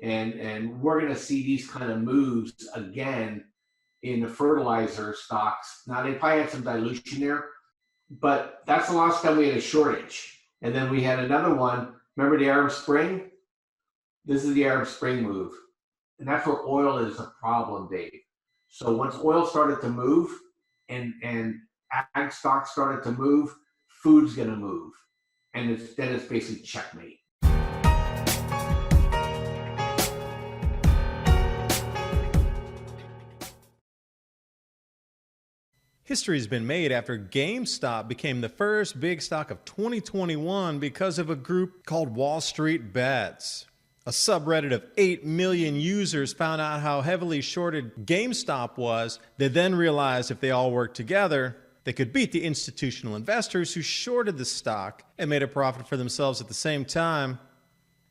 And we're going to see these kind of moves again in the fertilizer stocks. Now, they probably had some dilution there, but that's the last time we had a shortage. And then we had another one. Remember the Arab Spring? This is the Arab Spring move. And that's where oil is a problem, Dave. So once oil started to move and ag stocks started to move, food's going to move. And then it's basically checkmate. History has been made after GameStop became the first big stock of 2021 because of a group called Wall Street Bets. A subreddit of 8 million users found out how heavily shorted GameStop was. They then realized if they all worked together, they could beat the institutional investors who shorted the stock and made a profit for themselves at the same time.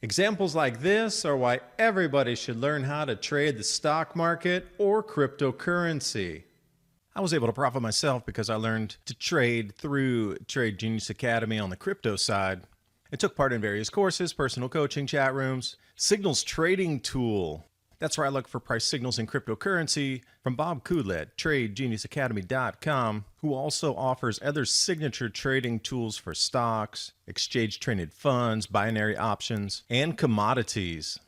Examples like this are why everybody should learn how to trade the stock market or cryptocurrency. I was able to profit myself because I learned to trade through Trade Genius Academy on the crypto side. I took part in various courses, personal coaching, chat rooms, Signals trading tool. That's where I look for price signals in cryptocurrency from Bob Kudla at TradeGeniusAcademy.com, who also offers other signature trading tools for stocks, exchange-traded funds, binary options, and commodities.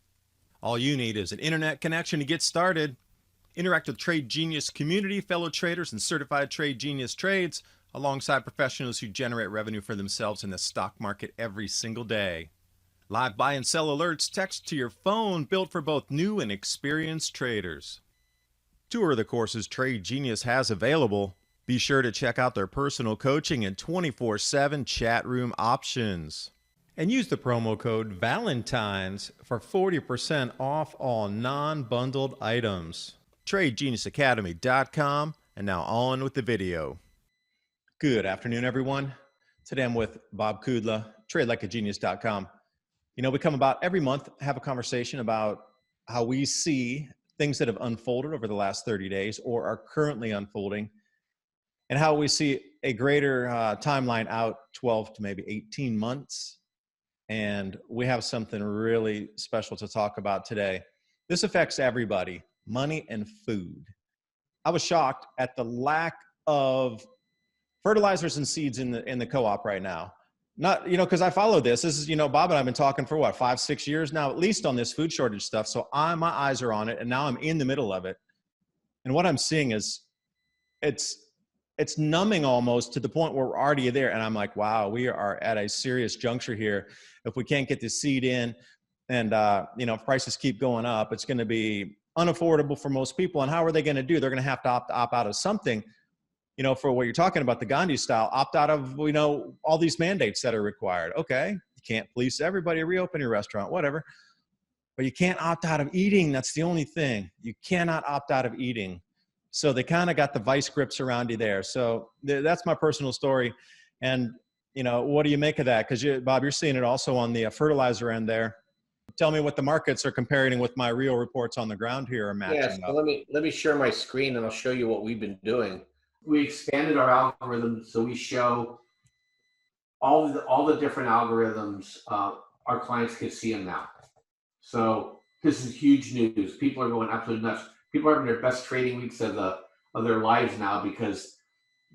All you need is an internet connection to get started. Interact with Trade Genius community, fellow traders, and certified Trade Genius trades, alongside professionals who generate revenue for themselves in the stock market every single day. Live buy and sell alerts text to your phone, built for both new and experienced traders. Two are the courses Trade Genius has available. Be sure to check out their personal coaching and 24/7 chat room options. And use the promo code VALENTINES for 40% off all non-bundled items. TradeGeniusAcademy.com, and now on with the video. Good afternoon, everyone. Today I'm with Bob Kudla, TradeLikeAGenius.com. You know, we come about every month, have a conversation about how we see things that have unfolded over the last 30 days or are currently unfolding, and how we see a greater timeline out 12 to maybe 18 months. And we have something really special to talk about today. This affects everybody. Money and food. I was shocked at the lack of fertilizers and seeds in the co-op right now. Not, you know, because I follow this. This is, you know, Bob and I have been talking for what, 5-6 years now, at least on this food shortage stuff. So my eyes are on it, and now I'm in the middle of it. And what I'm seeing is it's numbing almost to the point where we're already there. And I'm like, wow, we are at a serious juncture here. If we can't get the seed in, and you know, if prices keep going up, it's going to be unaffordable for most people. And how are they going to do? They're going to have to opt out of something, you know, for what you're talking about, the Gandhi style, opt out of, you know, all these mandates that are required. Okay, you can't police everybody, reopen your restaurant, whatever. But you can't opt out of eating. That's the only thing. You cannot opt out of eating. So they kind of got the vice grips around you there. So that's my personal story. And, you know, what do you make of that? Because, Bob, you're seeing it also on the fertilizer end there. Tell me what the markets are comparing with my real reports on the ground here are matching Yes, up. let me share my screen and I'll show you what we've been doing. We expanded our algorithm so we show all the different algorithms. Our clients can see them now. So this is huge news. People are going absolutely nuts. People are having their best trading weeks of their lives now because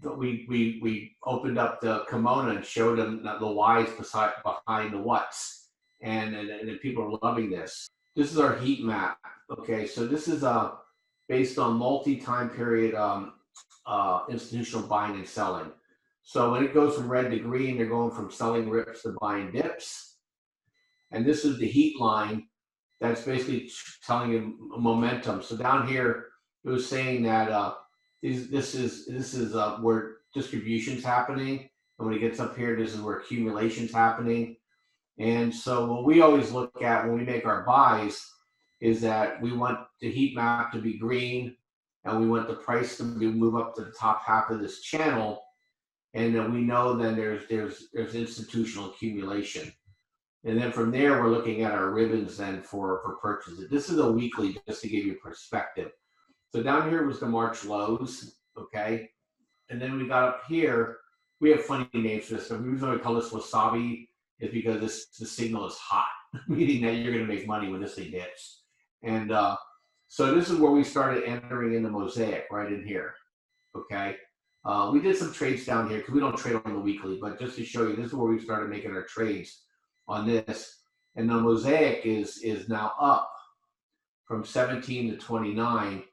we opened up the kimono and showed them the whys behind the whats. And people are loving this. This is our heat map. Okay, so this is based on multi-time period institutional buying and selling. So when it goes from red to green, they're going from selling rips to buying dips. And this is the heat line that's basically telling you momentum. So down here, it was saying that this is where distribution's happening. And when it gets up here, this is where accumulation's happening. And so what we always look at when we make our buys is that we want the heat map to be green, and we want the price to move up to the top half of this channel. And then we know then there's institutional accumulation. And then from there, we're looking at our ribbons then for purchases. This is a weekly, just to give you perspective. So down here was the March lows, okay? And then we got up here, we have funny names for this. The reason we call this wasabi is because the signal is hot. meaning that you're going to make money when this thing hits. And so this is where we started entering into Mosaic right in here. Okay. We did some trades down here because we don't trade on the weekly, but just to show you, this is where we started making our trades on this. And the Mosaic is now up from 17 to $29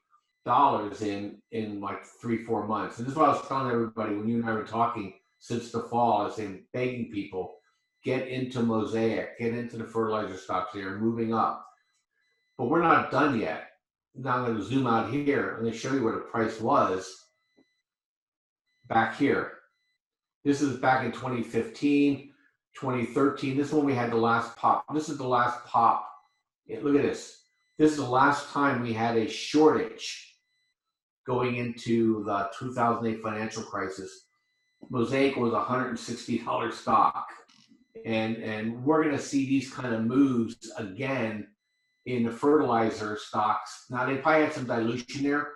in like 3-4 months. And this is what I was telling everybody when you and I were talking since the fall. I was saying, begging people, get into Mosaic, get into the fertilizer stocks. They are moving up. But we're not done yet. Now I'm going to zoom out here. I'm going to show you where the price was back here. This is back in 2015, 2013. This is when we had the last pop. This is the last pop. Yeah, look at this. This is the last time we had a shortage going into the 2008 financial crisis. Mosaic was a $160 stock. And we're going to see these kind of moves again in the fertilizer stocks. Now, they probably had some dilution there,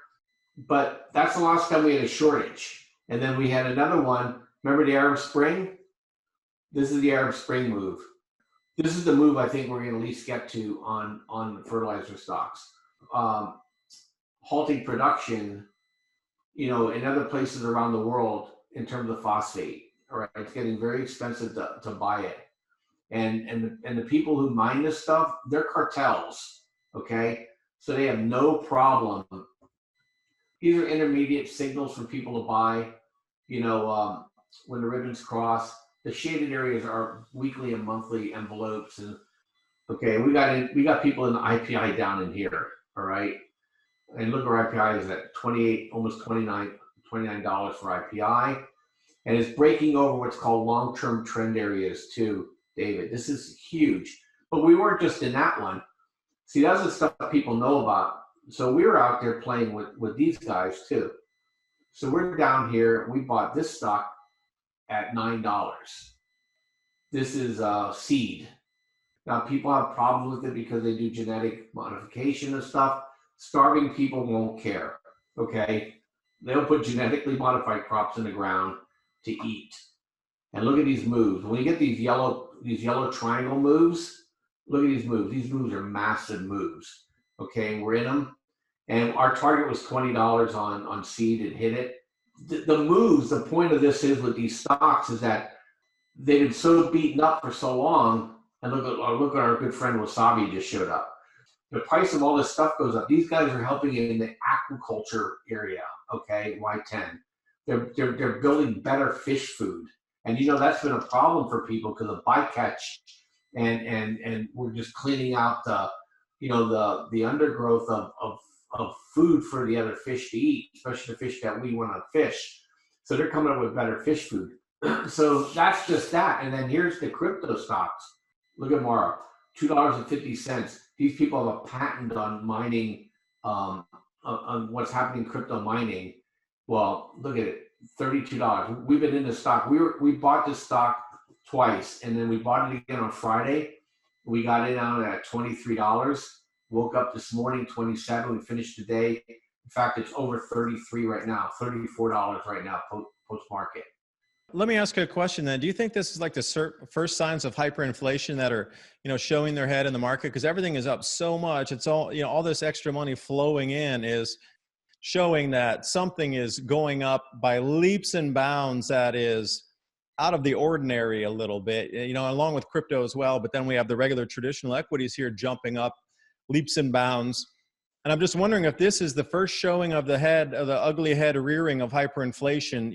but that's the last time we had a shortage. And then we had another one. Remember the Arab Spring? This is the Arab Spring move. This is the move I think we're going to at least get to on the fertilizer stocks. Halting production, in other places around the world in terms of phosphate. All right, it's getting very expensive to buy it. And the people who mine this stuff, they're cartels, okay? So they have no problem. These are intermediate signals for people to buy, when the ribbons cross. The shaded areas are weekly and monthly envelopes. And okay, we got people in the IPI down in here, all right? And look, our IPI is at 28, almost $29 for IPI. And it's breaking over what's called long-term trend areas too, David. This is huge. But we weren't just in that one. See, that's the stuff that people know about. So we were out there playing with these guys too. So we're down here. We bought this stock at $9. This is seed. Now, people have problems with it because they do genetic modification and stuff. Starving people won't care, okay? They'll put genetically modified crops in the ground to eat. And look at these moves. When you get these yellow triangle moves, look at these moves. These moves are massive moves. Okay, we're in them. And our target was $20 on seed. It hit it. The moves, the point of this is with these stocks is that they've been so beaten up for so long. And look at our good friend Wasabi just showed up. The price of all this stuff goes up. These guys are helping in the aquaculture area. Okay, Y10. They're building better fish food. And that's been a problem for people because of bycatch, and we're just cleaning out the undergrowth of food for the other fish to eat, especially the fish that we want to fish. So they're coming up with better fish food. So that's just that. And then here's the crypto stocks. Look at Mara, $2.50. These people have a patent on mining, on what's happening in crypto mining. Well, look at it. $32. We've been in the stock. We bought this stock twice, and then we bought it again on Friday. We got it out at $23. Woke up this morning, 27. We finished the day. In fact, it's over 33 right now, $34 right now post market. Let me ask you a question then. Do you think this is like the first signs of hyperinflation that are, showing their head in the market? Because everything is up so much. It's all, all this extra money flowing in is showing that something is going up by leaps and bounds that is out of the ordinary a little bit, along with crypto as well. But then we have the regular traditional equities here jumping up leaps and bounds. And I'm just wondering if this is the first showing of the ugly head rearing of hyperinflation,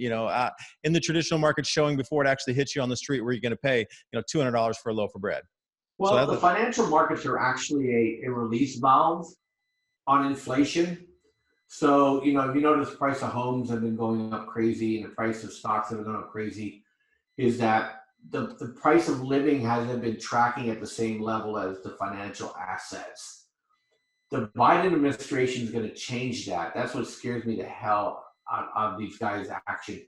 in the traditional market showing before it actually hits you on the street where you're going to pay, $200 for a loaf of bread. Well, so the financial markets are actually a release valve on inflation. So, if you notice the price of homes have been going up crazy and the price of stocks have been going up crazy, is that the price of living hasn't been tracking at the same level as the financial assets. The Biden administration is going to change that. That's what scares me to hell on these guys' action.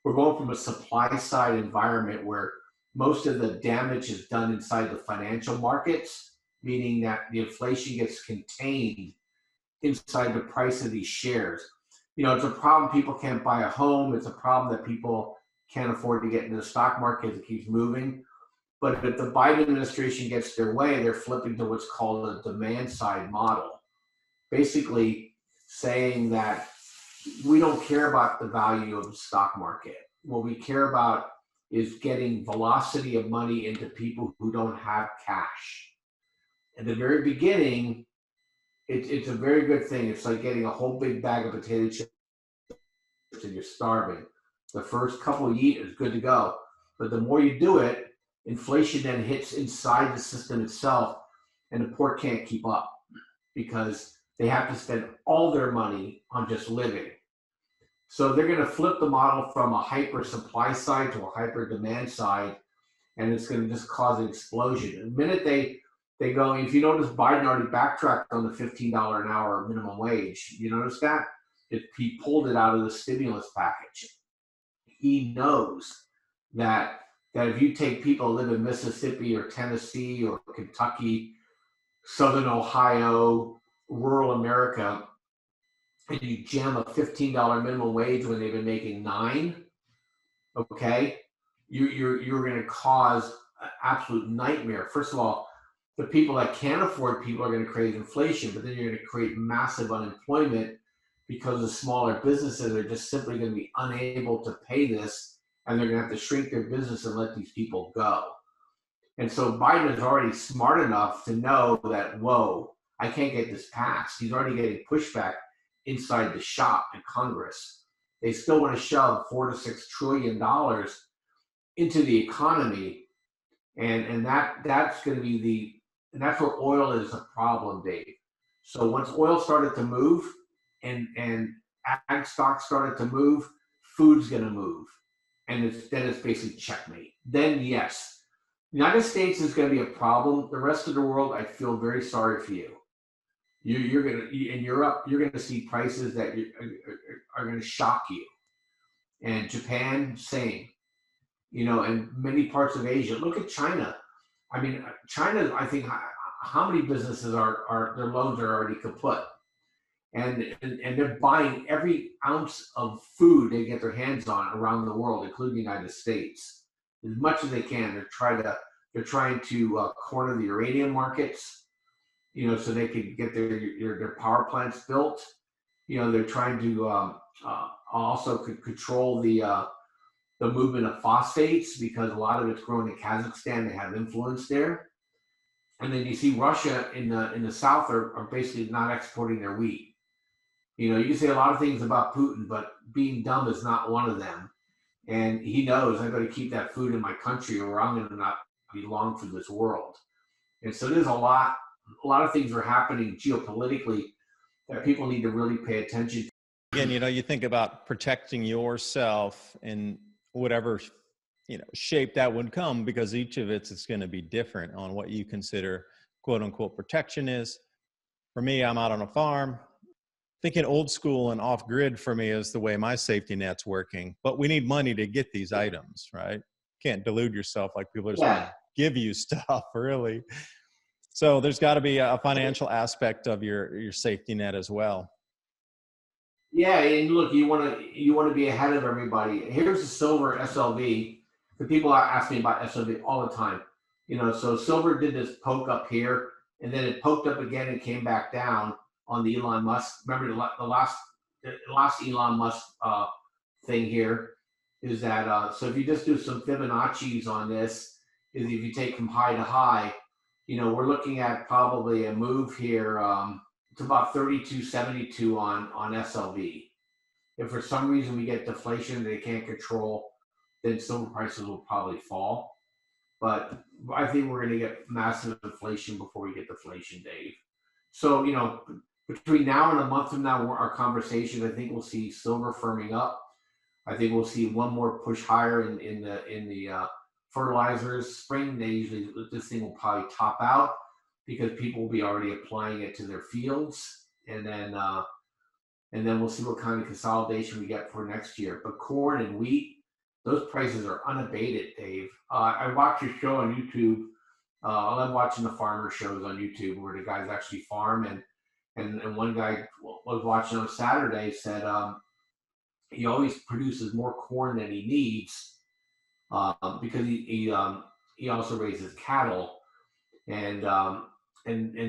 We're going from a supply side environment where most of the damage is done inside the financial markets, meaning that the inflation gets contained inside the price of these shares. It's a problem people can't buy a home. It's a problem that people can't afford to get into the stock market. It keeps moving. But if the Biden administration gets their way, they're flipping to what's called a demand side model, basically saying that we don't care about the value of the stock market. What we care about is getting velocity of money into people who don't have cash. At the very beginning, it's a very good thing. It's like getting a whole big bag of potato chips and you're starving. The first couple you eat is good to go. But the more you do it, inflation then hits inside the system itself, and the poor can't keep up because they have to spend all their money on just living. So they're going to flip the model from a hyper supply side to a hyper demand side, and it's going to just cause an explosion. The minute they go, if you notice, Biden already backtracked on the $15 an hour minimum wage. You notice that? He pulled it out of the stimulus package. He knows that if you take people who live in Mississippi or Tennessee or Kentucky, Southern Ohio, rural America, and you jam a $15 minimum wage when they've been making $9, okay, you're going to cause an absolute nightmare. First of all, the people that can't afford people are going to create inflation, but then you're going to create massive unemployment because the smaller businesses are just simply going to be unable to pay this, and they're going to have to shrink their business and let these people go. And so Biden is already smart enough to know that, whoa, I can't get this passed. He's already getting pushback inside the shop in Congress. They still want to shove $4 to $6 trillion into the economy, and that's going to be and that's where oil is a problem, Dave. So once oil started to move and ag stocks started to move, food's going to move, and it's basically checkmate. Then yes, the United States is going to be a problem. The rest of the world, I feel very sorry for you. You're going to in Europe, you're going to see prices that are going to shock you, and Japan, same. And many parts of Asia. Look at China. I mean, China, I think, how many businesses are their loans are already kaput, and they're buying every ounce of food they get their hands on around the world, including the United States, as much as they can. They're trying to corner the uranium markets, so they can get their power plants built. They're trying to also control the movement of phosphates, because a lot of it's grown in Kazakhstan. They have influence there. And then you see Russia in the south are basically not exporting their wheat. You can say a lot of things about Putin, but being dumb is not one of them. And he knows, I've got to keep that food in my country or I'm going to not belong to this world. And so there's a lot of things are happening geopolitically that people need to really pay attention to. Again, you think about protecting yourself in whatever shape that would come, because each of it's going to be different on what you consider quote unquote protection is. For me, I'm out on a farm. Thinking old school and off grid for me is the way my safety net's working, but we need money to get these items, right? Can't delude yourself like people are just going to give you stuff, really. So there's got to be a financial aspect of your safety net as well. Yeah, and look, you want to be ahead of everybody. Here's the silver SLV. The people ask me about SLV all the time. So silver did this poke up here, and then it poked up again and came back down on the Elon Musk. Remember the last Elon Musk thing here is that so if you just do some Fibonacci's on this, is if you take from high to high, we're looking at probably a move here. It's about 32.72 on SLV. If for some reason we get deflation they can't control, then silver prices will probably fall. But I think we're going to get massive inflation before we get deflation, Dave. So, between now and a month from now, our conversation, I think we'll see silver firming up. I think we'll see one more push higher in the fertilizers. Spring, this thing will probably top out because people will be already applying it to their fields, and then we'll see what kind of consolidation we get for next year. But corn and wheat, those prices are unabated, Dave. I watch your show on YouTube. I love watching the farmer shows on YouTube where the guys actually farm, and one guy was watching on Saturday said he always produces more corn than he needs because he also raises cattle, and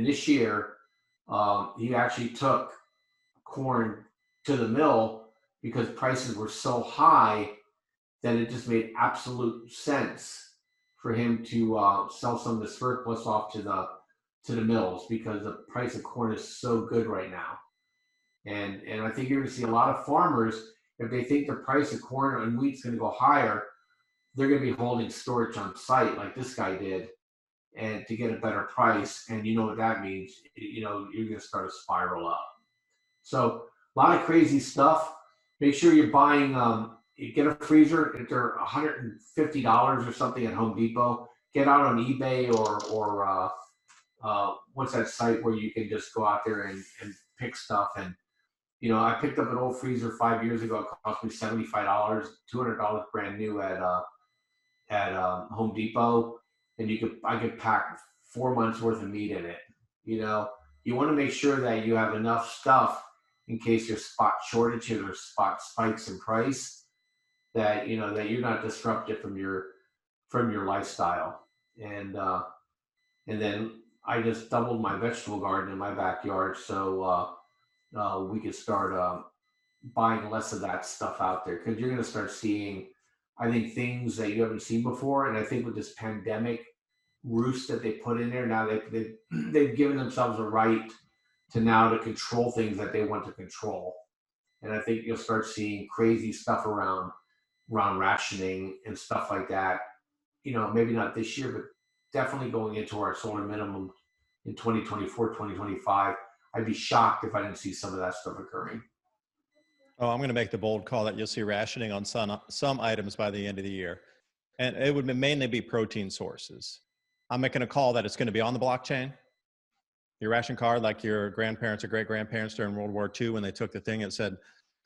this year he actually took corn to the mill because prices were so high that it just made absolute sense for him to sell some of the surplus off to the mills because the price of corn is so good right now. And I think you're going to see a lot of farmers, if they think the price of corn and wheat is going to go higher, they're going to be holding storage on site like this guy did, and to get a better price. And you know what that means? You know, you're going to start a spiral up. So a lot of crazy stuff. Make sure you're buying. You get a freezer. If they're $150 or something at Home Depot, get out on eBay or what's that site where you can just go out there and pick stuff. And you know, I picked up an old freezer 5 years ago. It cost me $75, $200 brand new at Home Depot, and I could pack 4 months worth of meat in it. You know, you want to make sure that you have enough stuff in case there's spot shortages or spot spikes in price, that you know that you're not disrupted from your lifestyle. And then I just doubled my vegetable garden in my backyard, so we could start buying less of that stuff out there, because you're going to start seeing, I think, things that you haven't seen before. And I think with this pandemic roost that they put in there, now they've given themselves a right to control things that they want to control. And I think you'll start seeing crazy stuff around rationing and stuff like that. You know, maybe not this year, but definitely going into our solar minimum in 2024, 2025. I'd be shocked if I didn't see some of that stuff occurring. Oh, I'm going to make the bold call that you'll see rationing on some items by the end of the year. And it would mainly be protein sources. I'm making a call that it's going to be on the blockchain. Your ration card, like your grandparents or great-grandparents during World War II, when they took the thing, it said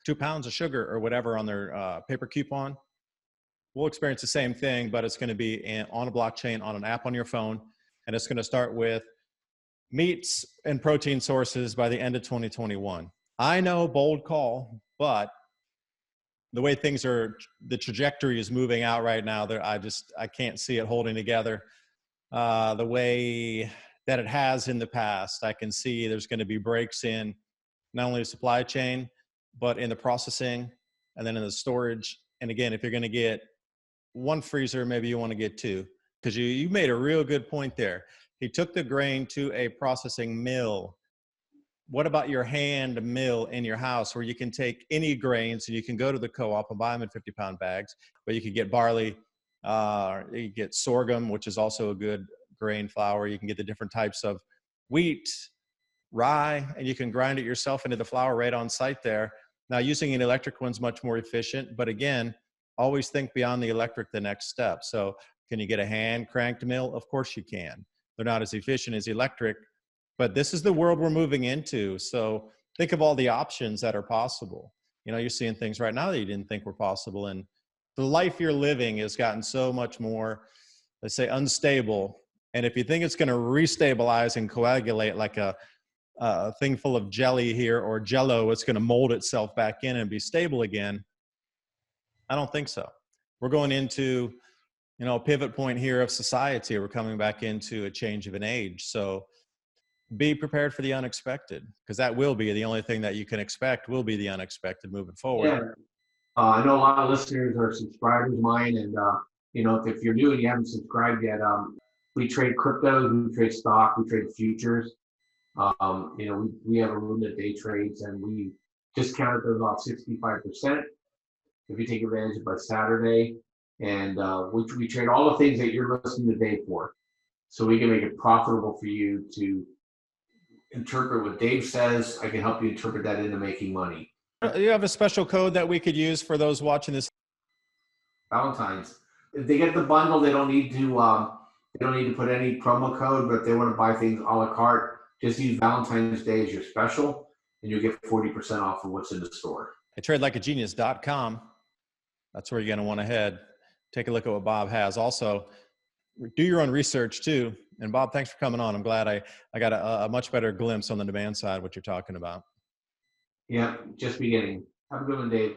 2 pounds of sugar or whatever on their paper coupon. We'll experience the same thing, but it's going to be on a blockchain, on an app on your phone. And it's going to start with meats and protein sources by the end of 2021. I know, bold call, but the way things are, the trajectory is moving out right now. I can't see it holding together the way that it has in the past. I can see there's going to be breaks in not only the supply chain, but in the processing and then in the storage. And again, if you're going to get one freezer, maybe you want to get two, because you made a real good point there. He took the grain to a processing mill. What about your hand mill in your house, where you can take any grains and you can go to the co-op and buy them in 50-pound bags, but you could get barley, you get sorghum, which is also a good grain flour. You can get the different types of wheat, rye, and you can grind it yourself into the flour right on site there. Now, using an electric one's much more efficient, but again, always think beyond the electric, the next step. So can you get a hand cranked mill? Of course you can. They're not as efficient as electric, but this is the world we're moving into. So think of all the options that are possible. You know, you're seeing things right now that you didn't think were possible. And the life you're living has gotten so much more, let's say, unstable. And if you think it's going to restabilize and coagulate like a thing full of jelly here or Jello, it's going to mold itself back in and be stable again, I don't think so. We're going into, you know, a pivot point here of society. We're coming back into a change of an age. So be prepared for the unexpected, because that will be the only thing that you can expect, will be the unexpected moving forward. Yeah. I know a lot of listeners are subscribers of mine, and you know, if you're new and you haven't subscribed yet, we trade cryptos, we trade stock, we trade futures. You know, we have a room that day trades, and we discounted those off 65% if you take advantage of by Saturday. And we trade all the things that you're listening today for, so we can make it profitable for you to interpret what Dave says. I can help you interpret that into making money. You have a special code that we could use for those watching this? Valentine's. If they get the bundle, they don't need to put any promo code, but if they want to buy things a la carte, just use Valentine's Day as your special, and you'll get 40% off of what's in the store. At tradelikeagenius.com, that's where you're going to want to head. Take a look at what Bob has. Also, do your own research too. And Bob, thanks for coming on. I'm glad I got a much better glimpse on the demand side, what you're talking about. Yeah, just beginning. Have a good one, Dave.